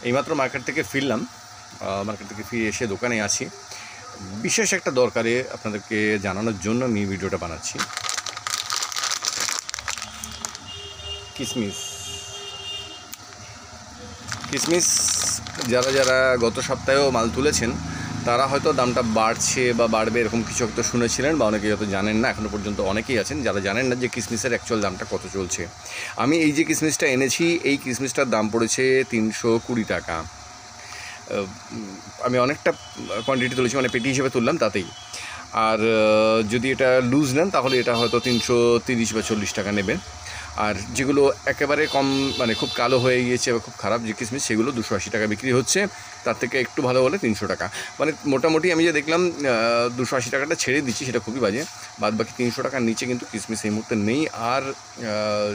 এইমাত্র মার্কেট থেকে ফিরলাম। মার্কেট থেকে ফিরে এসে দোকানে আছি। বিশেষ একটা দরকারে আপনাদেরকে জানানোর জন্য আমি ভিডিওটা বানাচ্ছি। কিসমিস যারা যারা গত সপ্তাহেও মাল তুলেছেন তারা হয়তো দামটা বাড়ছে বা বাড়বে এরকম কিছু একটা শুনেছিলেন, বা অনেকেই হয়তো জানেন না। এখনও পর্যন্ত অনেকেই আছেন যারা জানেন না যে কিসমিসের অ্যাকচুয়াল দামটা কত চলছে। আমি এই যে কিসমিসটা এনেছি, এই কিসমিসটার দাম পড়েছে 320 টাকা। আমি অনেকটা কোয়ান্টিটি তুলেছি, মানে পেটি হিসেবে তুললাম তাতেই। আর যদি এটা লুজ নেন তাহলে এটা হয়তো 330 বা 40 টাকা নেবে। আর যেগুলো একেবারে কম, মানে খুব কালো হয়ে গিয়েছে বা খুব খারাপ যে কিসমিস, সেগুলো 280 টাকা বিক্রি হচ্ছে। তার থেকে একটু ভালো হলে 300 টাকা। মানে মোটামুটি আমি যে দেখলাম 280 টাকাটা ছেড়ে দিচ্ছি, সেটা খুবই বাজে। বাদ বাকি 300 টাকার নিচে কিন্তু কিসমিস এই মুহূর্তে নেই। আর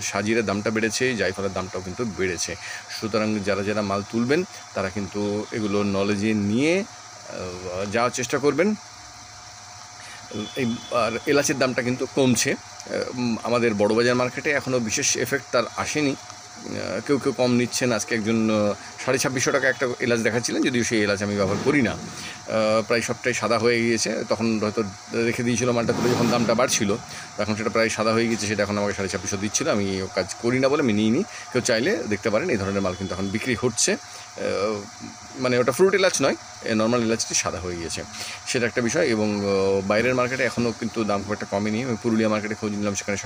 সাজিরের দামটা বেড়েছে, জায়ফলের দামটাও কিন্তু বেড়েছে। সুতরাং যারা যারা মাল তুলবেন তারা কিন্তু এগুলো নলেজে নিয়ে যাওয়ার চেষ্টা করবেন। এই আর এলাচের দামটা কিন্তু কমছে। আমাদের বড়বাজার মার্কেটে এখনও বিশেষ এফেক্ট তার আসেনি। কেউ কেউ কম নিচ্ছেন। আজকে একজন 2650 টাকা একটা এলাচ দেখাচ্ছিলেন, যদিও সেই এলাচ আমি ব্যবহার করি না। প্রায় সবটাই সাদা হয়ে গিয়েছে। তখন হয়তো রেখে দিয়েছিল মালটা তুলে, যখন দামটা বাড়ছিল। এখন সেটা প্রায় সাদা হয়ে গিয়েছে, সেটা এখন আমাকে 2650 দিচ্ছিল। আমি কাজ করি না বলে আমি নিইনি। কেউ চাইলে দেখতে পারেন, এই ধরনের মাল কিন্তু এখন বিক্রি হচ্ছে। মানে ওটা ফ্রুট এলাচ নয়, নর্মাল এলাচটি সাদা হয়ে গিয়েছে, সেটা একটা বিষয়। এবং বাইরের মার্কেটে এখনও কিন্তু দাম খুব একটা কমেনি। আমি পুরুলিয়া মার্কেটে খোঁজ নিলাম, সেখানে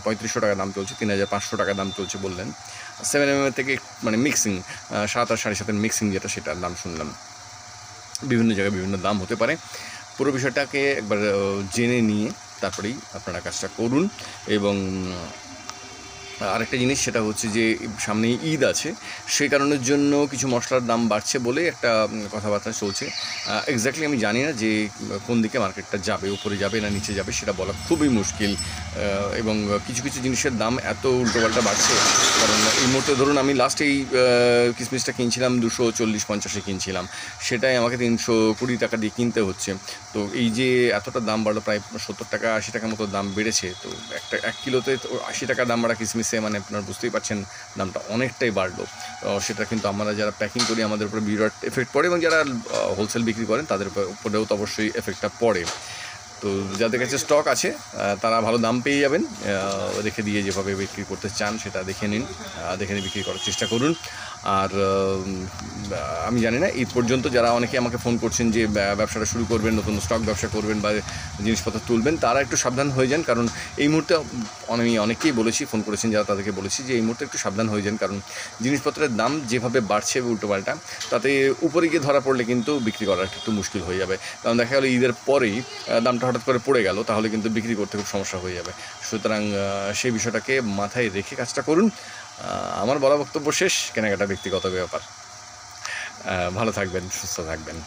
3500 টাকা দাম চলছে, 3500 টাকা দাম চলছে বললেন। 7mm থেকে মানে মিক্সিং 7 আর 7.5 মিক্সিং যেটা, সেটার দাম শুনলাম। বিভিন্ন জায়গায় বিভিন্ন দাম হতে পারে। পুরো বিষয়টাকে একবার জেনে নিয়ে তারপরেই আপনারা কাজটা করুন। এবং আরেকটা জিনিস, সেটা হচ্ছে যে সামনেই ঈদ আছে, সেই কারণের জন্য কিছু মশলার দাম বাড়ছে বলে একটা কথাবার্তা চলছে। এক্স্যাক্টলি আমি জানি না যে কোন দিকে মার্কেটটা যাবে, উপরে যাবে না নিচে যাবে, সেটা বলা খুবই মুশকিল। এবং কিছু কিছু জিনিসের দাম এত উল্টোপাল্টা বাড়ছে, কারণ এই মুহূর্তে ধরুন আমি লাস্ট এই কিসমিসটা কিনছিলাম 240-50 কিনছিলাম, সেটাই আমাকে 320 টাকা দিয়ে কিনতে হচ্ছে। তো এই যে এতটা দাম বাড়লো, প্রায় 70 টাকা 80 টাকার মতো দাম বেড়েছে। তো 1 কিলোতে 80 টাকা দাম বাড়া কিসমিসে, মানে আপনারা বুঝতেই পারছেন দামটা অনেকটাই বাড়লো। সেটা কিন্তু আমরা যারা প্যাকিং করি আমাদের উপরে বিরাট এফেক্ট পড়ে, এবং যারা হোলসেল বিক্রি করেন তাদের উপরেও তো অবশ্যই এফেক্টটা পড়ে। তো যাদের কাছে স্টক আছে তারা ভালো দাম পেয়ে যাবেন। রেখে দিয়ে যেভাবে বিক্রি করতে চান সেটা দেখে নিন, দেখে নিয়ে বিক্রি করার চেষ্টা করুন। আর আমি জানি না, ঈদ পর্যন্ত যারা অনেকে আমাকে ফোন করছেন যে ব্যবসাটা শুরু করবেন, নতুন স্টক ব্যবসা করবেন বা জিনিসপত্র তুলবেন, তারা একটু সাবধান হয়ে যান। কারণ এই মুহূর্তে আমি অনেকেই বলেছি, ফোন করেছেন যারা, তাদেরকে বলেছি যে এই মুহূর্তে একটু সাবধান হয়ে যান। কারণ জিনিসপত্রের দাম যেভাবে বাড়ছে উল্টোপাল্টা, তাতে উপরে গিয়ে ধরা পড়লে কিন্তু বিক্রি করা একটু মুশকিল হয়ে যাবে। কারণ দেখা গেলো ঈদের পরেই দামটা হঠাৎ করে পড়ে গেল, তাহলে কিন্তু বিক্রি করতে খুব সমস্যা হয়ে যাবে। সুতরাং সেই বিষয়টাকে মাথায় রেখে কাজটা করুন। আমার বলা বক্তব্য শেষ। কেনাকাটা ব্যক্তিগত ব্যাপার। ভালো থাকবেন, সুস্থ থাকবেন।